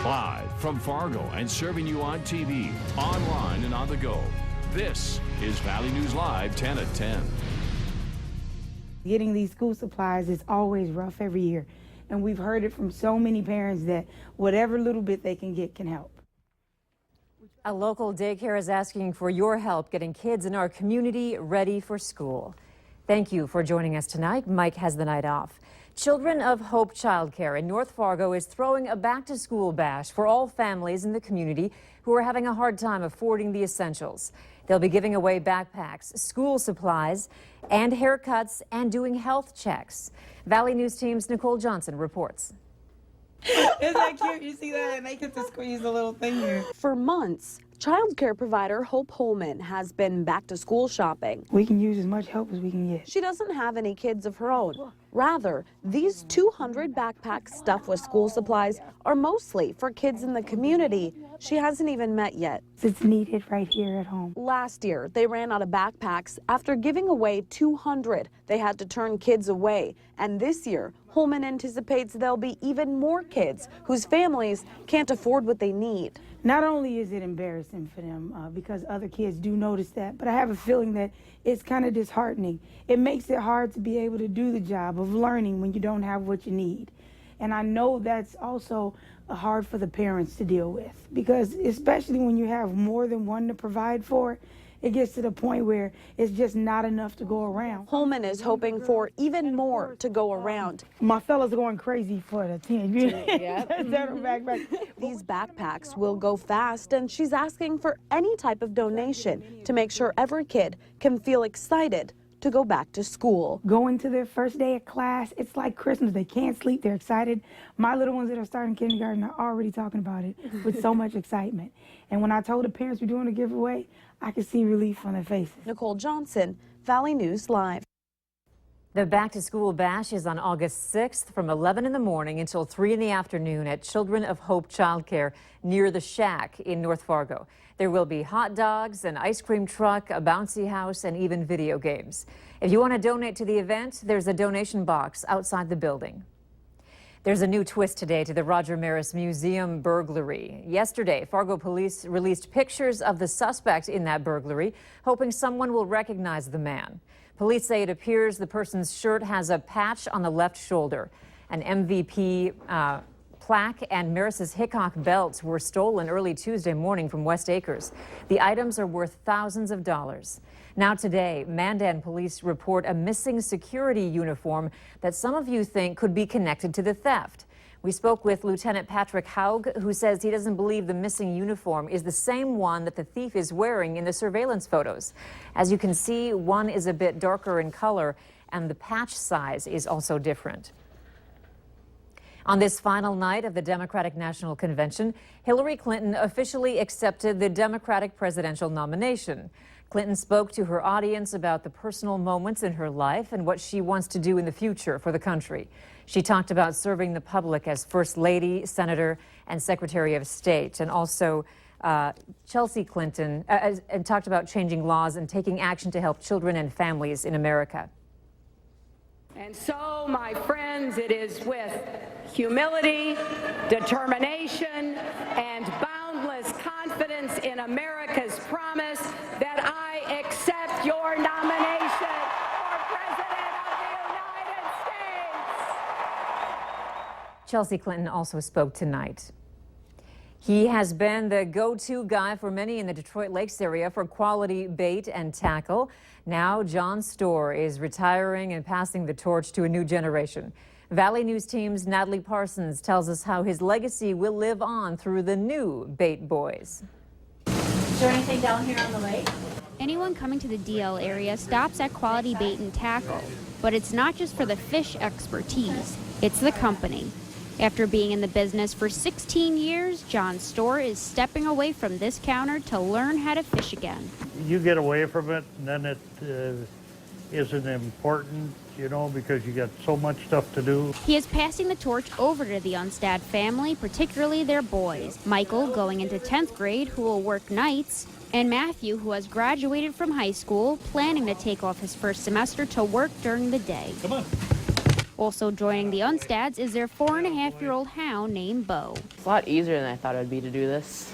Live from Fargo and serving you on TV, online, and on the go. This is Valley News Live 10 at 10. Getting these school supplies is always rough every year. And we've heard it from so many parents that whatever little bit they can get can help. A local daycare is asking for your help getting kids in our community ready for school. Thank you for joining us tonight. Mike has the night off. Children of Hope Childcare in North Fargo is throwing a back-to-school bash for all families in the community who are having a hard time affording the essentials. They'll be giving away backpacks, school supplies, and haircuts, and doing health checks. Valley News Team's Nicole Johnson reports. Isn't that cute? You see that? And they get to squeeze a little thing here. For months, child care provider Hope Holman has been back to school shopping. We can use as much help as we can get. She doesn't have any kids of her own. Rather, these 200 backpacks stuffed with school supplies are mostly for kids in the community she hasn't even met yet. It's needed right here at home. Last year, they ran out of backpacks. After giving away 200, they had to turn kids away. And this year, Holman anticipates there'll be even more kids whose families can't afford what they need. Not only is it embarrassing for them because other kids do notice that, but I have a feeling that it's kind of disheartening. It makes it hard to be able to do the job of learning when you don't have what you need. And I know that's also hard for the parents to deal with because especially when you have more than one to provide for, it gets to the point where it's just not enough to go around. Holman is hoping for even more to go around. My fellas are going crazy for the teenage. These backpacks will go fast, and she's asking for any type of donation to make sure every kid can feel excited to go back to school. Going to their first day of class, it's like Christmas. They can't sleep, they're excited. My little ones that are starting kindergarten are already talking about it with so much excitement. And when I told the parents we're doing a giveaway, I could see relief on their faces. Nicole Johnson, Valley News Live. The Back to School Bash is on August 6th from 11 in the morning until 3 in the afternoon at Children of Hope Childcare near the Shack in North Fargo. There will be hot dogs, an ice cream truck, a bouncy house, and even video games. If you want to donate to the event, there's a donation box outside the building. There's a new twist today to the Roger Maris Museum burglary. Yesterday, Fargo police released pictures of the suspect in that burglary, hoping someone will recognize the man. Police say it appears the person's shirt has a patch on the left shoulder. An MVP plaque and Maris's Hickok belts were stolen early Tuesday morning from West Acres. The items are worth thousands of dollars. Now today, Mandan police report a missing security uniform that some of you think could be connected to the theft. We spoke with Lieutenant Patrick Haug, who says he doesn't believe the missing uniform is the same one that the thief is wearing in the surveillance photos. As you can see, one is a bit darker in color, and the patch size is also different. On this final night of the Democratic National Convention, Hillary Clinton officially accepted the Democratic presidential nomination. Clinton spoke to her audience about the personal moments in her life and what she wants to do in the future for the country. She talked about serving the public as First Lady, Senator, and Secretary of State, and also Chelsea Clinton, and talked about changing laws and taking action to help children and families in America. And so, my friends, it is with humility, determination, and boundless confidence in America's promise that I accept your nomination for President of the United States. Chelsea Clinton also spoke tonight. He has been the go-to guy for many in the Detroit Lakes area for quality bait and tackle. Now John Storr is retiring and passing the torch to a new generation. Valley News Team's Natalie Parsons tells us how his legacy will live on through the new Bait Boys. Is there anything down here on the lake? Anyone coming to the DL area stops at Quality Bait and Tackle, but it's not just for the fish expertise, it's the company. After being in the business for 16 years, John Storr is stepping away from this counter to learn how to fish again. You get away from it, and then it isn't important, you know, because you got so much stuff to do. He is passing the torch over to the Unstad family, particularly their boys. Michael, going into 10th grade, who will work nights, and Matthew, who has graduated from high school, planning to take off his first semester to work during the day. Come on. Also joining the Unstads is their 4.5-year-old hound named Bo. It's a lot easier than I thought it would be to do this.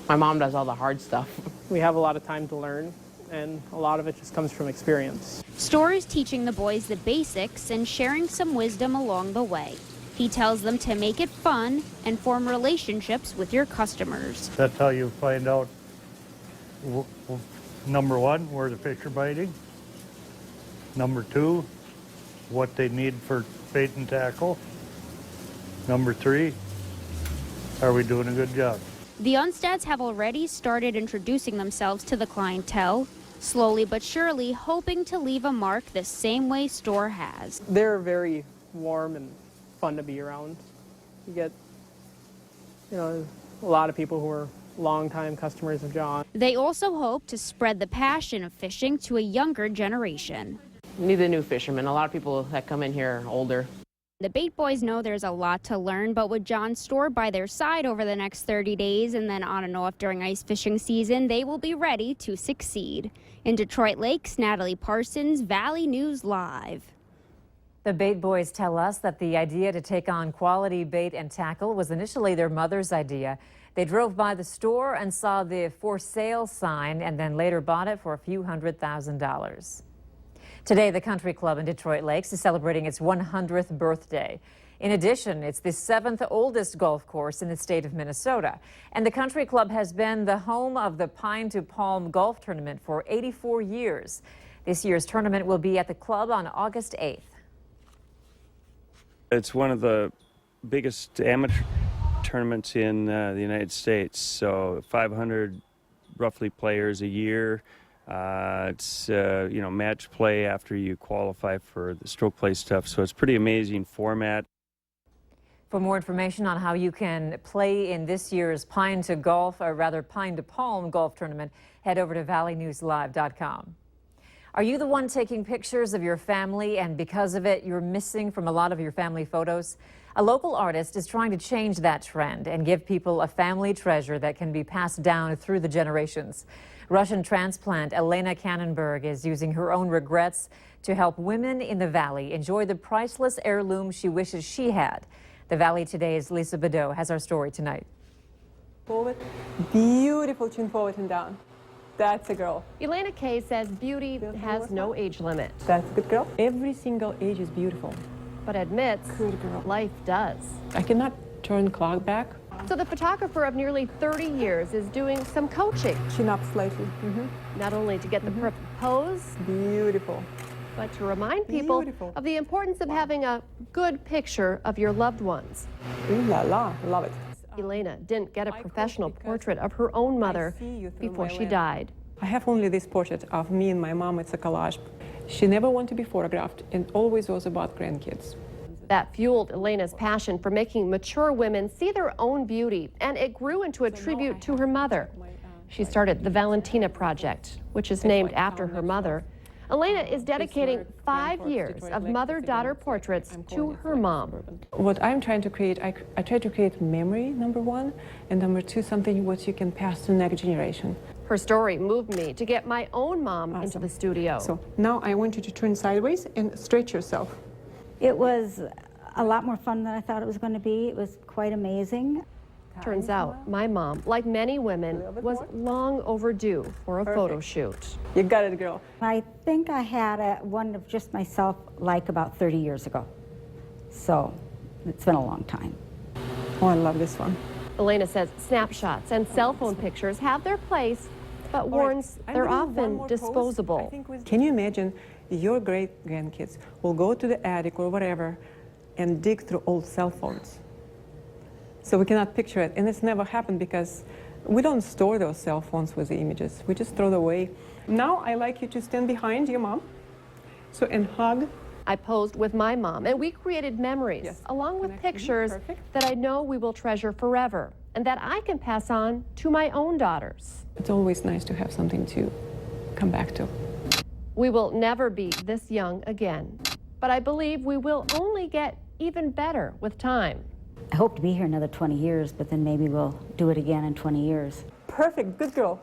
My mom does all the hard stuff. We have a lot of time to learn, and a lot of it just comes from experience. Storr is teaching the boys the basics and sharing some wisdom along the way. He tells them to make it fun and form relationships with your customers. That's how you find out, number one, where the fish are biting. Number two, what they need for bait and tackle. Number three, are we doing a good job? The Unstads have already started introducing themselves to the clientele, slowly but surely hoping to leave a mark the same way Storr has. They're very warm and fun to be around. You get, a lot of people who are longtime customers of John. They also hope to spread the passion of fishing to a younger generation. We need the new fishermen. A lot of people that come in here are older. The Bait Boys know there's a lot to learn, but with John Storr by their side over the next 30 days and then on and off during ice fishing season, they will be ready to succeed. In Detroit Lakes, Natalie Parsons, Valley News Live. The Bait Boys tell us that the idea to take on quality bait and tackle was initially their mother's idea. They drove by the store and saw the for sale sign and then later bought it for a few $100,000. Today, the Country Club in Detroit Lakes is celebrating its 100th birthday. In addition, it's the 7th oldest golf course in the state of Minnesota. And the Country Club has been the home of the Pine to Palm Golf Tournament for 84 years. This year's tournament will be at the club on August 8th. It's one of the biggest amateur tournaments in the United States. So 500 roughly players a year. It's match play after you qualify for the stroke play stuff. So it's pretty amazing format. For more information on how you can play in this year's Pine to Palm Golf Tournament, head over to valleynewslive.com. Are you the one taking pictures of your family and because of it you're missing from a lot of your family photos? A local artist is trying to change that trend and give people a family treasure that can be passed down through the generations. Russian transplant Elena Kannenberg is using her own regrets to help women in the Valley enjoy the priceless heirloom she wishes she had. The Valley Today's Lisa Bedeau has our story tonight. Forward, beautiful chin forward and down. That's a girl. Elena Kay says beauty has no age limit. That's a good girl. Every single age is beautiful. But admits life does. I cannot turn clock back. So the photographer of nearly 30 years is doing some coaching. Chin up slightly. Not only to get the perfect pose, beautiful, but to remind people of the importance of having a good picture of your loved ones. Ooh la la, love it. Elena didn't get a professional portrait of her own mother before she died. I have only this portrait of me and my mom. It's a collage. She never wanted to be photographed and always was about grandkids. That fueled Elena's passion for making mature women see their own beauty, and it grew into a tribute to her mother. She started the Valentina Project, which is named after her mother. Elena is dedicating 5 years of mother-daughter portraits to her mom. What I'm trying to create, I try to create memory, number one, and number two, something what you can pass to the next generation. Her story moved me to get my own mom into the studio. So now I want you to turn sideways and stretch yourself. It was a lot more fun than I thought it was going to be. It was quite amazing. Turns out my mom, like many women, was long overdue for a photo shoot. You got it, girl. I think I had one of just myself like about 30 years ago. So it's been a long time. Oh, I love this one. Elena says snapshots and cell phone pictures have their place, but warns they're often disposable. Can you imagine your great-grandkids will go to the attic or whatever and dig through old cell phones? So we cannot picture it, and it's never happened because we don't store those cell phones with the images. We just throw them away. Now I like you to stand behind your mom, and hug. I posed with my mom, and we created memories, along with pictures that I know we will treasure forever, and that I can pass on to my own daughters. It's always nice to have something to come back to. We will never be this young again, but I believe we will only get even better with time. I hope to be here another 20 years, but then maybe we'll do it again in 20 years. Perfect, good girl.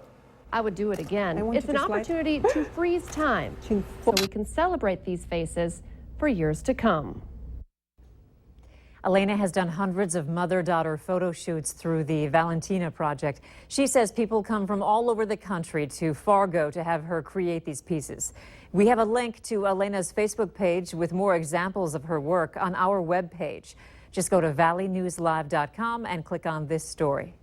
I would do it again. It's an opportunity to freeze time so we can celebrate these faces for years to come. Elena has done hundreds of mother-daughter photo shoots through the Valentina Project. She says people come from all over the country to Fargo to have her create these pieces. We have a link to Elena's Facebook page with more examples of her work on our webpage. Just go to valleynewslive.com and click on this story.